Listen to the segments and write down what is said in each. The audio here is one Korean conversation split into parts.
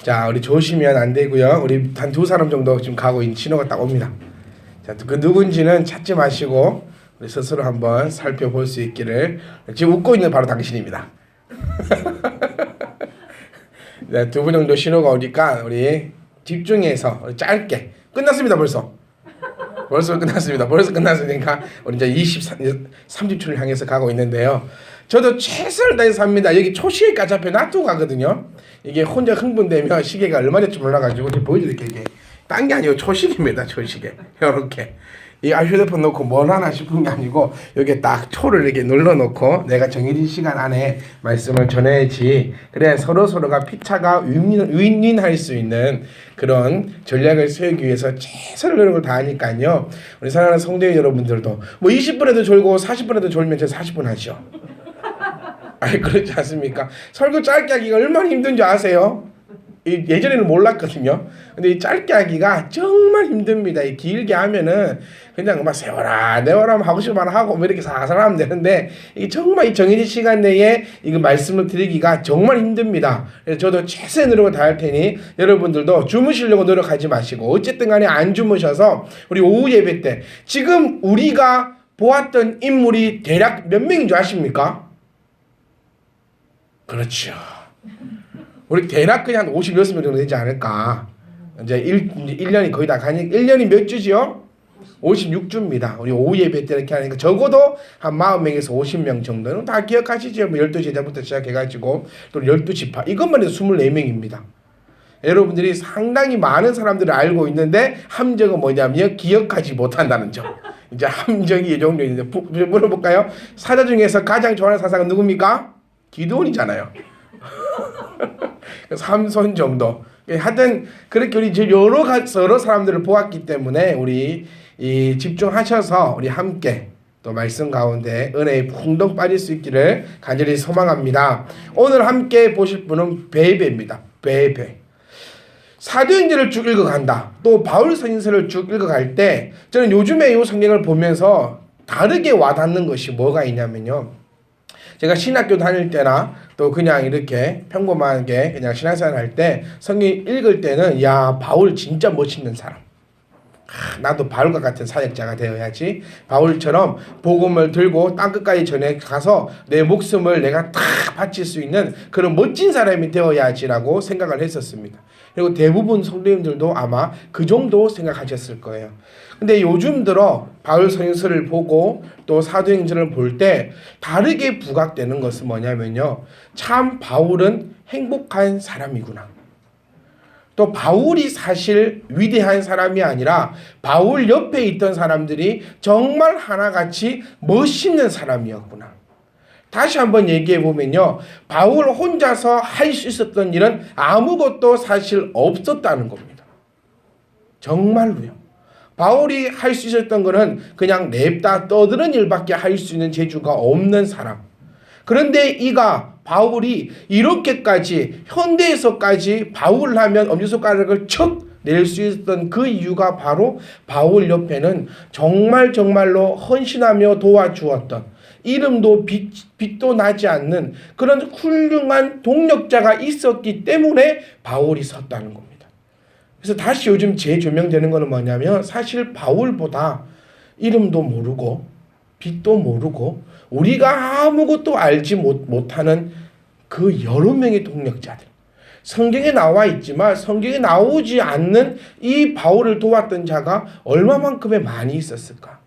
자, 우리 조심히면 안 되고요. 우리 한 두 사람 정도 지금 가고 있는 신호가 딱 옵니다. 자, 그 누군지는 찾지 마시고 우리 스스로 한번 살펴볼 수 있기를. 지금 웃고 있는 바로 당신입니다. 네, 두 분 정도 신호가 오니까 우리 집중해서 우리 짧게 끝났습니다. 벌써 끝났습니다. 벌써 끝났으니까 우리 이제 30초를 향해서 가고 있는데요. 저도 최선을 다해서 합니다. 여기 초시계까지 앞에 놔두고 가거든요. 이게 혼자 흥분되면 시계가 얼마 될지 몰라가지고 보여드릴게요. 이게 딴 게 아니고 초시계입니다. 초시계. 이렇게 이 휴대폰 놓고 뭘 하나 싶은 게 아니고 여기에 딱 초를 이렇게 눌러놓고 내가 정해진 시간 안에 말씀을 전해야지. 그래 서로가 피차가 윈윈할 수 있는 그런 전략을 세우기 위해서 최선의 노력을 다하니까요. 우리 사랑하는 성도 여러분들도 뭐 20분에도 졸고 40분에도 졸면 저 40분 하죠. 아니 그렇지 않습니까? 설교 짧게 하기가 얼마나 힘든지 아세요? 예전에는 몰랐거든요. 근데 이 짧게 하기가 정말 힘듭니다. 이 길게 하면은 그냥 막 세워라 내워라 하고 싶으면 하고 뭐 이렇게 살살 하면 되는데 이게 정말 이 정해진 시간 내에 이거 말씀을 드리기가 정말 힘듭니다. 그래서 저도 최선의 노력을 다할 테니 여러분들도 주무시려고 노력하지 마시고 어쨌든 간에 안 주무셔서 우리 오후 예배 때 지금 우리가 보았던 인물이 대략 몇 명인 줄 아십니까? 그렇죠. 우리 대략 그냥 56명 정도 되지 않을까. 이제 1년이 거의 다 가니까 1년이 몇 주지요? 56주입니다. 우리 오후 예배 때 이렇게 하니까 적어도 한 40명에서 50명 정도는 다 기억하시죠? 뭐 12제자부터 시작해가지고 또 12지파 이것만 해도 24명입니다. 여러분들이 상당히 많은 사람들을 알고 있는데 함정은 뭐냐면 기억하지 못한다는 점. 이제 함정이 이 정도 있는데 물어볼까요? 사자 중에서 가장 좋아하는 사사가 누굽니까? 기드온이잖아요. 삼손 정도. 하여튼 그렇게 우리 여러 사람들을 보았기 때문에 우리 집중하셔서 우리 함께 또 말씀 가운데 은혜에 풍덩 빠질 수 있기를 간절히 소망합니다. 오늘 함께 보실 분은 베베입니다. 베베. 사도행전을 쭉 읽어간다. 또 바울 서신서를 쭉 읽어갈 때 저는 요즘에 이 성경을 보면서 다르게 와닿는 것이 뭐가 있냐면요. 제가 신학교 다닐 때나 또 그냥 이렇게 평범하게 그냥 신앙생활 할 때 성경 읽을 때는 야 바울 진짜 멋있는 사람. 나도 바울과 같은 사역자가 되어야지. 바울처럼 복음을 들고 땅끝까지 전해 가서 내 목숨을 내가 다 바칠 수 있는 그런 멋진 사람이 되어야지라고 생각을 했었습니다. 그리고 대부분 성도님들도 아마 그 정도 생각하셨을 거예요. 근데 요즘 들어 바울 서신서를 보고 또 사도행전을 볼 때 다르게 부각되는 것은 뭐냐면요. 참 바울은 행복한 사람이구나. 또 바울이 사실 위대한 사람이 아니라 바울 옆에 있던 사람들이 정말 하나같이 멋있는 사람이었구나. 다시 한번 얘기해 보면요. 바울 혼자서 할 수 있었던 일은 아무것도 사실 없었다는 겁니다. 정말로요. 바울이 할 수 있었던 것은 그냥 냅다 떠드는 일밖에 할 수 있는 재주가 없는 사람. 그런데 바울이 이렇게까지 현대에서까지 바울 하면 엄지손가락을 척 낼 수 있었던 그 이유가 바로 바울 옆에는 정말로 헌신하며 도와주었던 이름도 빛도 나지 않는 그런 훌륭한 동력자가 있었기 때문에 바울이 섰다는 겁니다. 그래서 다시 요즘 재조명되는 것은 뭐냐면 사실 바울보다 이름도 모르고 빛도 모르고 우리가 아무것도 알지 못하는 그 여러 명의 동력자들. 성경에 나와 있지만 성경에 나오지 않는 이 바울을 도왔던 자가 얼마만큼의 많이 있었을까?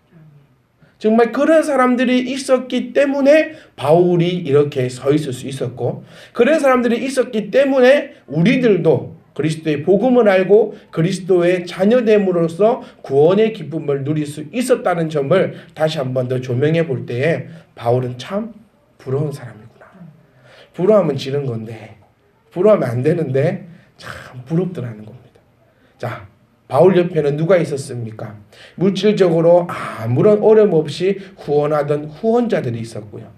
정말 그런 사람들이 있었기 때문에 바울이 이렇게 서 있을 수 있었고 그런 사람들이 있었기 때문에 우리들도 그리스도의 복음을 알고 그리스도의 자녀됨으로써 구원의 기쁨을 누릴 수 있었다는 점을 다시 한 번 더 조명해 볼 때에 바울은 참 부러운 사람이구나. 부러워하면 지는 건데 부러워하면 안 되는데 참 부럽더라는 겁니다. 자, 바울 옆에는 누가 있었습니까? 물질적으로 아무런 어려움 없이 후원하던 후원자들이 있었고요.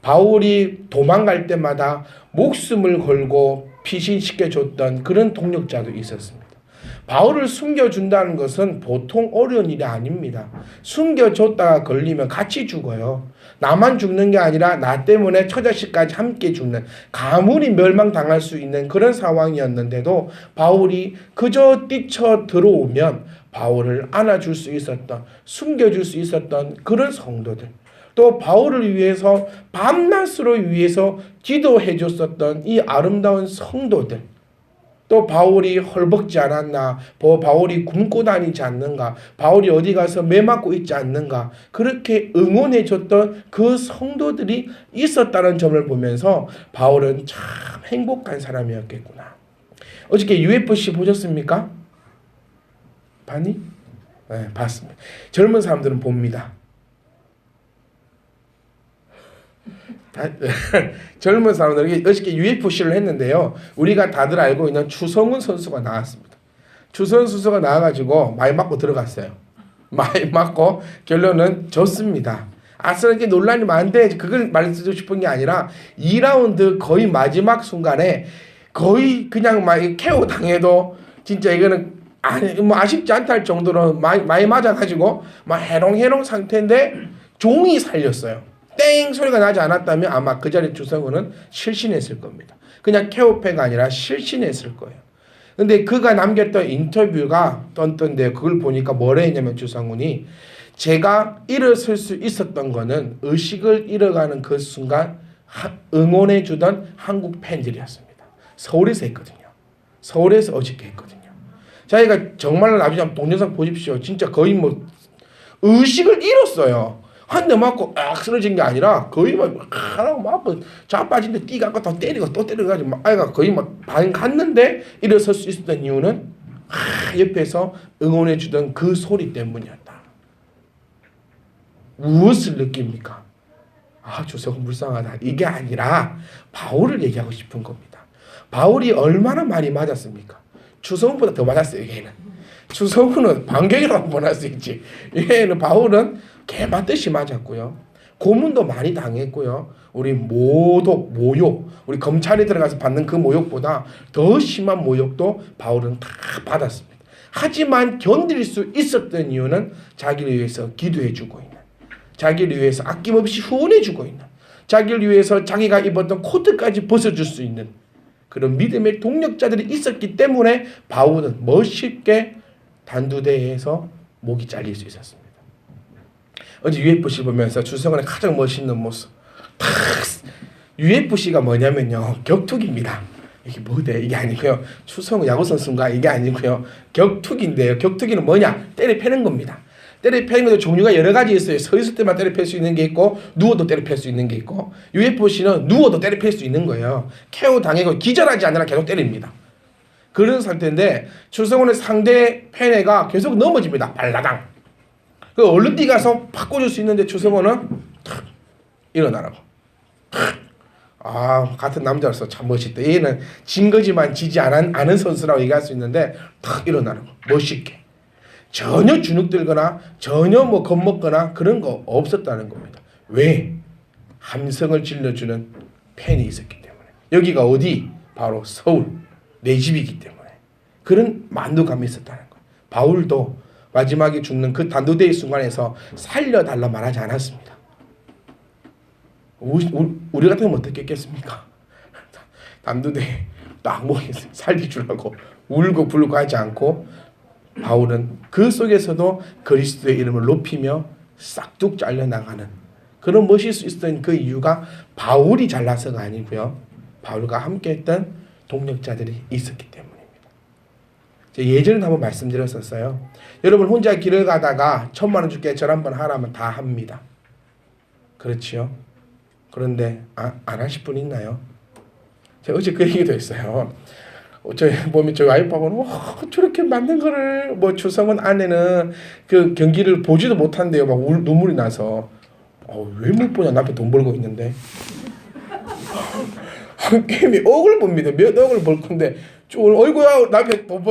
바울이 도망갈 때마다 목숨을 걸고 피신시켜줬던 그런 동력자도 있었습니다. 바울을 숨겨준다는 것은 보통 어려운 일이 아닙니다. 숨겨줬다가 걸리면 같이 죽어요. 나만 죽는 게 아니라 나 때문에 처자식까지 함께 죽는, 가문이 멸망당할 수 있는 그런 상황이었는데도 바울이 그저 뛰쳐 들어오면 바울을 안아줄 수 있었던, 숨겨줄 수 있었던 그런 성도들, 또 바울을 위해서 밤낮으로 위해서 기도해 줬었던 이 아름다운 성도들, 또 바울이 헐벗지 않았나, 바울이 굶고 다니지 않는가, 바울이 어디 가서 매 맞고 있지 않는가, 그렇게 응원해 줬던 그 성도들이 있었다는 점을 보면서 바울은 참 행복한 사람이었겠구나. 어저께 UFC 보셨습니까? 봤니? 네, 봤습니다. 젊은 사람들은 봅니다. 젊은 사람들에게 어저께 UFC를 했는데요. 우리가 다들 알고 있는 추성훈 선수가 나왔습니다. 추성훈 선수가 나와가지고 많이 맞고 들어갔어요. 많이 맞고 결론은 졌습니다. 아슬하게 논란이 많은데 그걸 말해주고 싶은 게 아니라 2라운드 거의 마지막 순간에 거의 그냥 막 KO 당해도 진짜 이거는 뭐 아쉽지 않다 할 정도로 많이 맞아가지고 막 해롱해롱 상태인데 종이 살렸어요. 땡 소리가 나지 않았다면 아마 그 자리에 추성훈은 실신했을 겁니다. 그냥 KO패가 아니라 실신했을 거예요. 근데 그가 남겼던 인터뷰가 떴던데 그걸 보니까 뭐라 했냐면 추성훈이 제가 일어설 수 있었던 거는 의식을 잃어가는 그 순간 응원해 주던 한국 팬들이었습니다. 서울에서 했거든요. 서울에서 어저께 했거든요. 자기가 정말 나중에 한번 동영상 보십시오. 진짜 거의 뭐 의식을 잃었어요. 한 대 맞고 쓰러진 게 아니라 거의 막 하라고 맞고 자빠진데 뛰갖고 또 때리고 또 때려가지고 막 아이가 거의 막 반 갔는데 일어설 수 있었던 이유는 옆에서 응원해 주던 그 소리 때문이었다. 무엇을 느낍니까? 추성훈 불쌍하다. 이게 아니라 바울을 얘기하고 싶은 겁니다. 바울이 얼마나 많이 맞았습니까? 추성훈보다 더 맞았어요. 얘는 추성훈은 반격이라고 보낼 수 있지. 얘는 바울은 개 맞듯이 맞았고요. 고문도 많이 당했고요. 우리 모독, 모욕, 우리 검찰에 들어가서 받는 그 모욕보다 더 심한 모욕도 바울은 다 받았습니다. 하지만 견딜 수 있었던 이유는 자기를 위해서 기도해주고 있는, 자기를 위해서 아낌없이 후원해주고 있는, 자기를 위해서 자기가 입었던 코트까지 벗어줄 수 있는 그런 믿음의 동력자들이 있었기 때문에 바울은 멋있게 단두대에서 목이 잘릴 수 있었습니다. 어제 UFC 보면서 추성훈의 가장 멋있는 모습. UFC가 뭐냐면요, 격투기입니다. 이게 뭐대? 이게 아니고요. 추성훈 야구 선수인가? 이게 아니고요. 격투기인데요. 격투기는 뭐냐? 때려 패는 겁니다. 때려 패는 것도 종류가 여러 가지 있어요. 서 있을 때만 때려 팰 수 있는 게 있고, 누워도 때려 팰 수 있는 게 있고, UFC는 누워도 때려 팰 수 있는 거예요. KO 당하고 기절하지 않으나 계속 때립니다. 그런 상태인데 추성훈의 상대 팬애가 계속 넘어집니다. 발라당. 그 얼른 뛰가서 바꿔줄 수 있는데 추성훈은 탁 일어나라고. 같은 남자로서 참 멋있다. 얘는 진 거지만 지지 않은 선수라고 얘기할 수 있는데 탁 일어나라고. 멋있게. 전혀 주눅 들거나 전혀 뭐 겁먹거나 그런 거 없었다는 겁니다. 왜? 함성을 질러주는 팬이 있었기 때문에. 여기가 어디? 바로 서울. 내 집이기 때문에. 그런 만족감이 있었다는 거예요. 바울도 마지막에 죽는 그 단두대의 순간에서 살려달라 말하지 않았습니다. 우리 같으면 어떻게 했겠습니까? 단두대 딱 살려주라고 울고 불고 하지 않고 바울은 그 속에서도 그리스도의 이름을 높이며 싹둑 잘려나가는 그런 멋일 수 있었던 그 이유가 바울이 잘나서가 아니고요. 바울과 함께했던 동력자들이 있었기 때문입니다. 예전에 한번 말씀드렸었어요. 여러분 혼자 길을 가다가 1,000,000원 줄게 절 한번 하라면 다 합니다. 그렇지요? 그런데 안 하실 분 있나요? 제가 어제 그 얘기도 했어요. 저희 보면 저희 와이프하고는 저렇게 만든 거를 뭐 추성훈 아내는 그 경기를 보지도 못한대요. 막 눈물이 나서 왜 못 보냐? 남편 돈 벌고 있는데. 한 게임이 억을 봅니다. 몇 억을 벌 건데 어이구야 남편 돈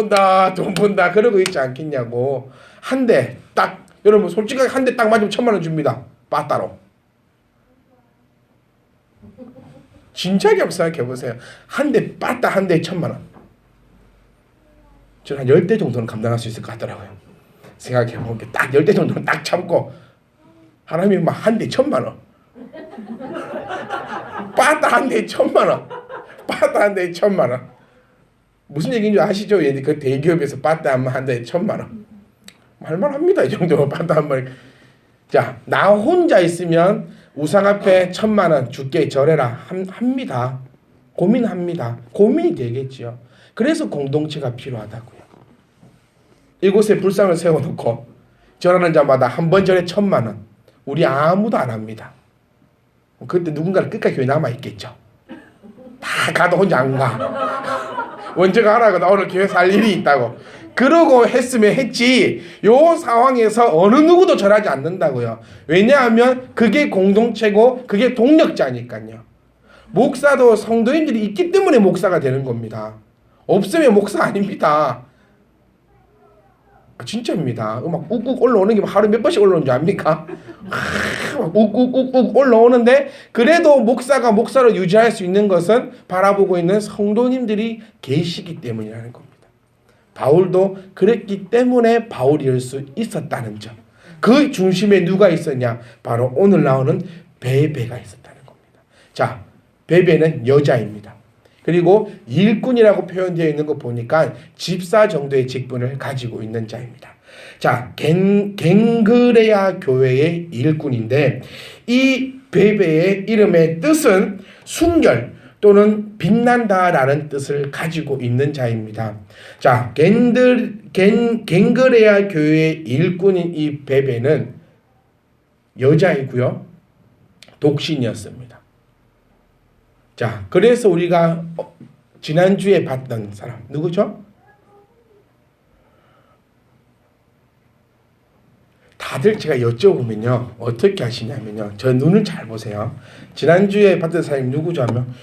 번다 그러고 있지 않겠냐고. 한 대 딱 여러분 솔직하게 한 대 딱 맞으면 1,000,000원 줍니다. 빠따로. 진지하게 한번 생각해 보세요. 한 대 빠따 한 대에 1,000,000원. 저는 한 10대 정도는 감당할 수 있을 것 같더라고요. 생각해보면 딱 10대 정도는 딱 참고 하나님이 막 한 대 1,000만 원 빠따 한 대 1,000만 원 빠따 한 대 1,000만 원 무슨 얘기인지 아시죠? 그 대기업에서 빠따 한 대에 1,000만 원 말만합니다. 이 정도면 빠따 한 번. 자, 나 혼자 있으면 우상 앞에 1,000만 원 줄게 절해라 합니다. 고민합니다. 고민이 되겠지요. 그래서 공동체가 필요하다고요. 이곳에 불상을 세워놓고 절하는 자마다 한 번 절에 1,000만 원. 우리 아무도 안 합니다. 그때 누군가는 끝까지 교회 남아 있겠죠. 다 가도 혼자 안 가. 언제가 하라고 나 오늘 교회 살 일이 있다고. 그러고 했으면 했지. 요 상황에서 어느 누구도 절하지 않는다고요. 왜냐하면 그게 공동체고 그게 동력자니까요. 목사도 성도인들이 있기 때문에 목사가 되는 겁니다. 없으면 목사 아닙니다. 진짜입니다. 막 욱욱 올라오는 게 하루 몇 번씩 올라오는 줄 압니까? 막 욱욱욱욱 올라오는데 그래도 목사가 목사로 유지할 수 있는 것은 바라보고 있는 성도님들이 계시기 때문이라는 겁니다. 바울도 그랬기 때문에 바울일 수 있었다는 점. 그 중심에 누가 있었냐? 바로 오늘 나오는 베베가 있었다는 겁니다. 자, 베베는 여자입니다. 그리고 일꾼이라고 표현되어 있는 거 보니까 집사 정도의 직분을 가지고 있는 자입니다. 자, 갱그레아 교회의 일꾼인데 이 베베의 이름의 뜻은 순결 또는 빛난다라는 뜻을 가지고 있는 자입니다. 자, 갱그레아 교회의 일꾼인 이 베베는 여자이고요. 독신이었습니다. 자, 그래서 우리가 지난주에 봤던 사람 누구죠? 다들 제가 여쭤보면요 어떻게 하시냐면요 저 눈을 잘 보세요. 지난주에 봤던 사람이 누구죠 하면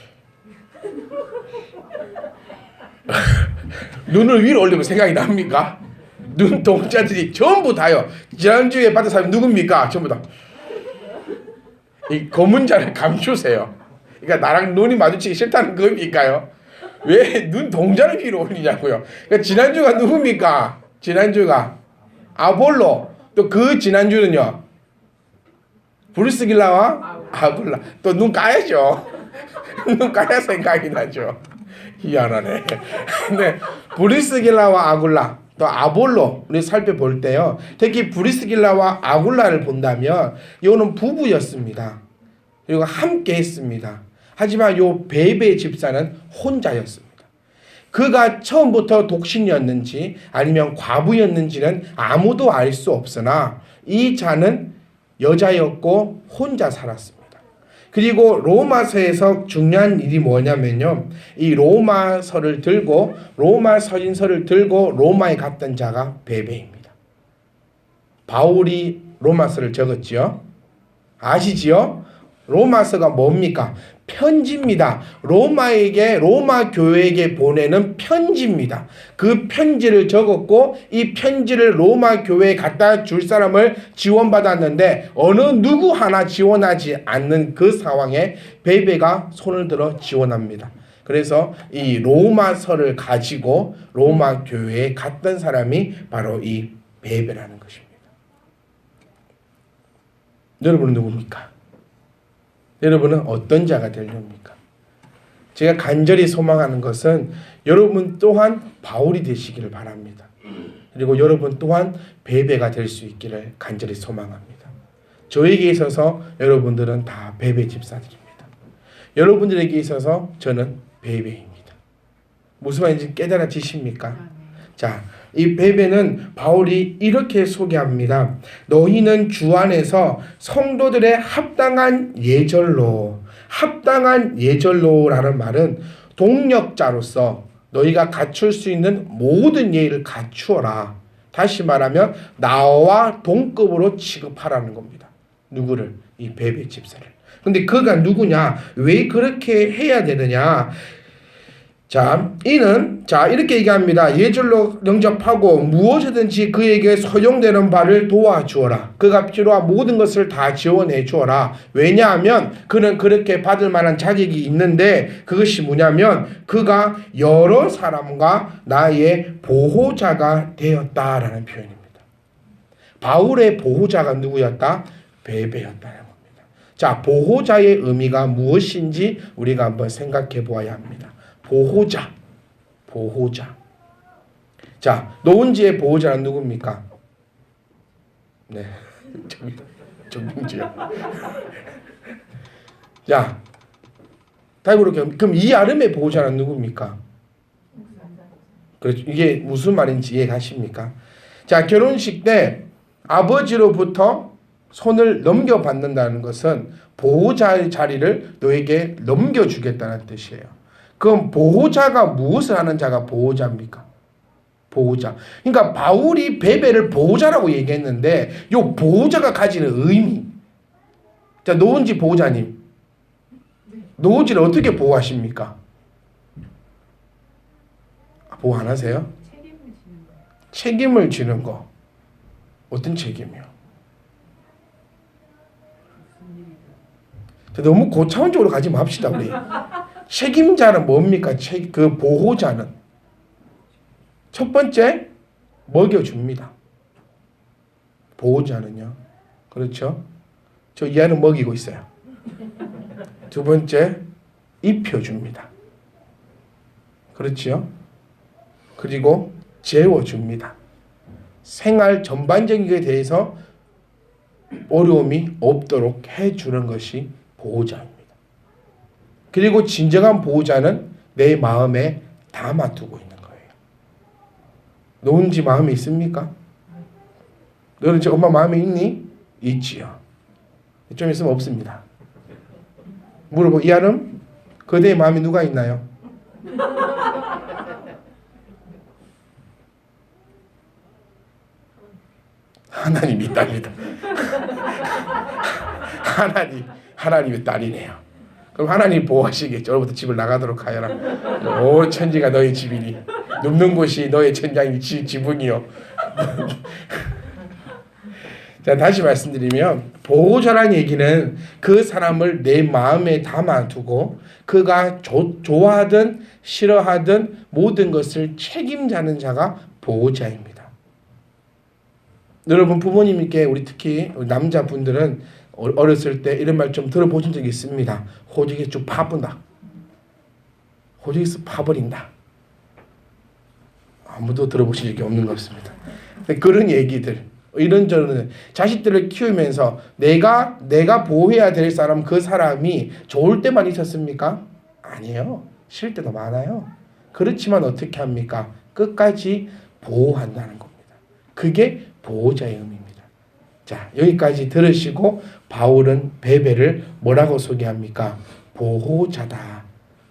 눈을 위로 올리면 생각이 납니까? 눈동자들이 전부 다요. 지난주에 봤던 사람이 누굽니까? 전부 다 이 검은 자를 감추세요. 그러니까 나랑 눈이 마주치기 싫다는 겁니까요? 왜 눈 동자를 위로 올리냐고요. 그러니까 지난주가 누굽니까? 지난주가 아볼로. 또 그 지난주는요. 브루스길라와 아굴라. 또 눈 까야죠. 눈 까야 생각이 나죠. 희한하네. 근데 브루스길라와 아굴라 또 아볼로 우리 살펴볼 때요. 특히 브루스길라와 아굴라를 본다면 이거는 부부였습니다. 그리고 함께 했습니다. 하지만 요 베베 집사는 혼자였습니다. 그가 처음부터 독신이었는지 아니면 과부였는지는 아무도 알 수 없으나 이 자는 여자였고 혼자 살았습니다. 그리고 로마서에서 중요한 일이 뭐냐면요. 이 로마서를 들고 로마 서신서를 들고 로마에 갔던 자가 베베입니다. 바울이 로마서를 적었지요. 아시지요? 로마서가 뭡니까? 편지입니다. 로마 교회에게 보내는 편지입니다. 그 편지를 적었고 이 편지를 로마 교회에 갖다 줄 사람을 지원받았는데 어느 누구 하나 지원하지 않는 그 상황에 베베가 손을 들어 지원합니다. 그래서 이 로마서를 가지고 로마 교회에 갔던 사람이 바로 이 베베라는 것입니다. 여러분은 누굽니까? 여러분은 어떤 자가 되렵니까? 제가 간절히 소망하는 것은 여러분 또한 바울이 되시기를 바랍니다. 그리고 여러분 또한 베베가 될 수 있기를 간절히 소망합니다. 저에게 있어서 여러분들은 다 베베 집사들입니다. 여러분들에게 있어서 저는 베베입니다. 무슨 말인지 깨달아지십니까? 자, 이 베베는 바울이 이렇게 소개합니다. 너희는 주 안에서 성도들의 합당한 예절로라는 말은 동력자로서 너희가 갖출 수 있는 모든 예의를 갖추어라. 다시 말하면 나와 동급으로 취급하라는 겁니다. 누구를? 이 베베 집사를. 근데 그가 누구냐? 왜 그렇게 해야 되느냐? 이는 이렇게 얘기합니다. 예절로 영접하고 무엇이든지 그에게 소용되는 바를 도와주어라. 그가 필요한 모든 것을 다 지원해 주어라. 왜냐하면 그는 그렇게 받을 만한 자격이 있는데 그것이 뭐냐면 그가 여러 사람과 나의 보호자가 되었다라는 표현입니다. 바울의 보호자가 누구였다? 베베였다는 겁니다. 보호자의 의미가 무엇인지 우리가 한번 생각해 보아야 합니다. 보호자. 노은지의 보호자는 누굽니까? 네, 정민지요. 그럼 이 아름의 보호자는 누굽니까? 그렇죠. 이게 무슨 말인지 이해가십니까? 결혼식 때 아버지로부터 손을 넘겨받는다는 것은 보호자의 자리를 너에게 넘겨주겠다는 뜻이에요. 그럼 보호자가 무엇을 하는 자가 보호자입니까? 보호자. 그러니까 바울이 베베를 보호자라고 얘기했는데 이 보호자가 가지는 의미. 노은지 보호자님. 노은지를 어떻게 보호하십니까? 보호 안 하세요? 책임을 지는 거. 어떤 책임이요? 너무 고차원적으로 가지 맙시다 우리. 책임자는 뭡니까? 그 보호자는 첫 번째 먹여줍니다. 보호자는요. 그렇죠? 저 이 아이는 먹이고 있어요. 두 번째 입혀줍니다. 그렇지요? 그리고 재워줍니다. 생활 전반적인 것에 대해서 어려움이 없도록 해주는 것이 보호자입니다. 그리고 진정한 보호자는 내 마음에 담아두고 있는 거예요. 노은지 마음에 있습니까? 너는 저 엄마 마음에 있니? 있지요. 좀 있으면 없습니다. 물어보 이하름 그대의 마음에 누가 있나요? 하나님이 딸이다. 하나님의 딸이네요. 그럼 하나님 보호하시겠죠. 오늘부터 집을 나가도록 하여라. 오 천지가 너의 집이니 눕는 곳이 너의 천장이 지붕이요. 다시 말씀드리면 보호자라는 얘기는 그 사람을 내 마음에 담아두고 그가 좋아하든 싫어하든 모든 것을 책임지는 자가 보호자입니다. 여러분 부모님께 우리 특히 남자분들은 어렸을 때 이런 말 좀 들어보신 적이 있습니다. 호적이 쭉 파본다. 호적에서 파버린다. 아무도 들어보신 적이 없는 것 같습니다. 그런 얘기들 이런저런 자식들을 키우면서 내가 보호해야 될 사람 그 사람이 좋을 때만 있었습니까? 아니에요. 싫을 때도 많아요. 그렇지만 어떻게 합니까? 끝까지 보호한다는 겁니다. 그게 보호자의 의미입니다. 여기까지 들으시고 바울은 베베를 뭐라고 소개합니까? 보호자다.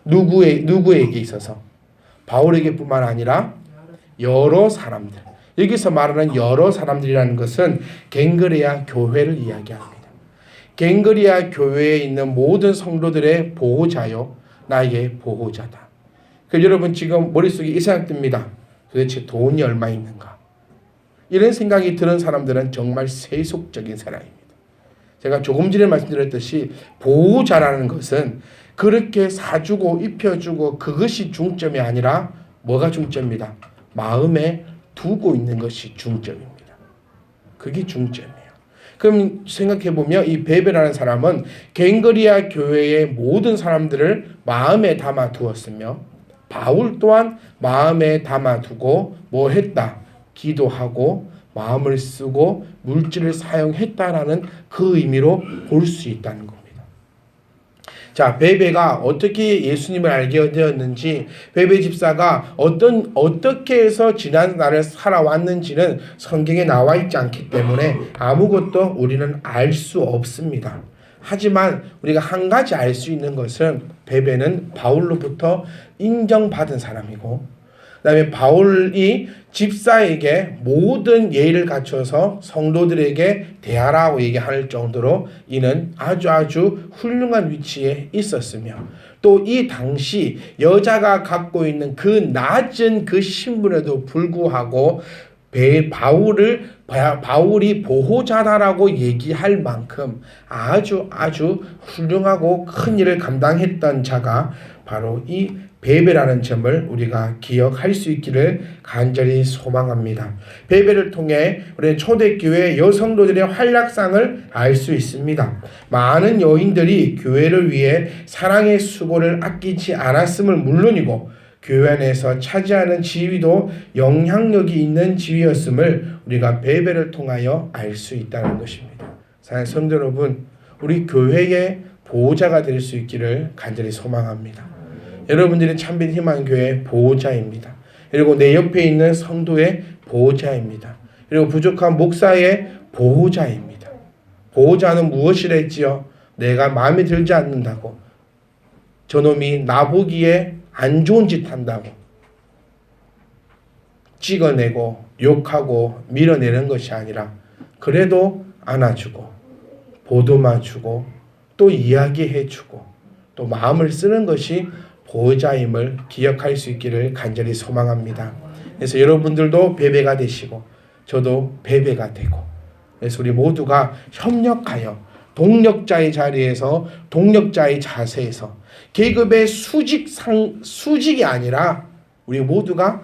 누구에게 있어서? 바울에게뿐만 아니라 여러 사람들. 여기서 말하는 여러 사람들이라는 것은 갱그레아 교회를 이야기합니다. 갱그레아 교회에 있는 모든 성도들의 보호자요. 나의 보호자다. 여러분 지금 머릿속에 이 생각 듭니다. 도대체 돈이 얼마 있는가? 이런 생각이 드는 사람들은 정말 세속적인 사람입니다. 제가 조금 전에 말씀드렸듯이 보호자라는 것은 그렇게 사주고 입혀주고 그것이 중점이 아니라 뭐가 중점이다? 마음에 두고 있는 것이 중점입니다. 그게 중점이에요. 그럼 생각해보면 이 베베라는 사람은 갱그리아 교회의 모든 사람들을 마음에 담아 두었으며 바울 또한 마음에 담아 두고 뭐 했다? 기도하고 마음을 쓰고 물질을 사용했다라는 그 의미로 볼 수 있다는 겁니다. 베베가 어떻게 예수님을 알게 되었는지, 베베 집사가 어떻게 해서 지난 날을 살아왔는지는 성경에 나와 있지 않기 때문에 아무것도 우리는 알 수 없습니다. 하지만 우리가 한 가지 알 수 있는 것은 베베는 바울로부터 인정받은 사람이고 그다음에 바울이 집사에게 모든 예의를 갖춰서 성도들에게 대하라고 얘기할 정도로 이는 아주 훌륭한 위치에 있었으며 또 이 당시 여자가 갖고 있는 그 낮은 그 신분에도 불구하고 바울이 보호자다라고 얘기할 만큼 아주 훌륭하고 큰 일을 감당했던 자가 바로 이 베베라는 점을 우리가 기억할 수 있기를 간절히 소망합니다. 베베를 통해 우리 초대교회 여성도들의 활약상을 알 수 있습니다. 많은 여인들이 교회를 위해 사랑의 수고를 아끼지 않았음을 물론이고 교회 안에서 차지하는 지위도 영향력이 있는 지위였음을 우리가 베베를 통하여 알 수 있다는 것입니다. 사랑하는 성도 여러분, 우리 교회의 보호자가 될 수 있기를 간절히 소망합니다. 여러분들이 참된 희망교회의 보호자입니다. 그리고 내 옆에 있는 성도의 보호자입니다. 그리고 부족한 목사의 보호자입니다. 보호자는 무엇이라 했지요? 내가 마음에 들지 않는다고, 저놈이 나보기에 안 좋은 짓 한다고 찍어내고 욕하고 밀어내는 것이 아니라 그래도 안아주고 보듬어주고 또 이야기해주고 또 마음을 쓰는 것이 보호자임을 기억할 수 있기를 간절히 소망합니다. 그래서 여러분들도 베베가 되시고 저도 베베가 되고, 그래서 우리 모두가 협력하여 동력자의 자리에서 동력자의 자세에서 계급의 수직이 아니라 우리 모두가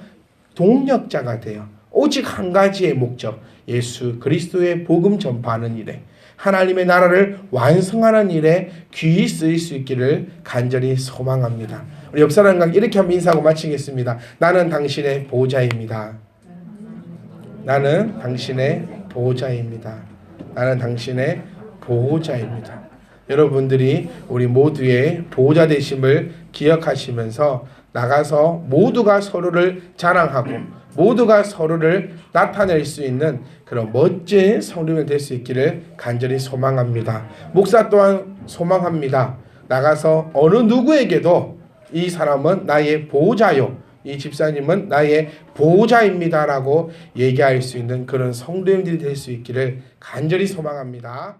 동력자가 되어 오직 한 가지의 목적, 예수 그리스도의 복음 전파하는 일에, 하나님의 나라를 완성하는 일에 귀히 쓰일 수 있기를 간절히 소망합니다. 우리 옆 사람과 이렇게 한번 인사하고 마치겠습니다. 나는 당신의 보호자입니다. 나는 당신의 보호자입니다. 나는 당신의 보호자입니다. 여러분들이 우리 모두의 보호자 되심을 기억하시면서 나가서 모두가 서로를 자랑하고 모두가 서로를 나타낼 수 있는 그런 멋진 성도가 될 수 있기를 간절히 소망합니다. 목사 또한 소망합니다. 나가서 어느 누구에게도 이 사람은 나의 보호자요, 이 집사님은 나의 보호자입니다라고 얘기할 수 있는 그런 성도님들이 될 수 있기를 간절히 소망합니다.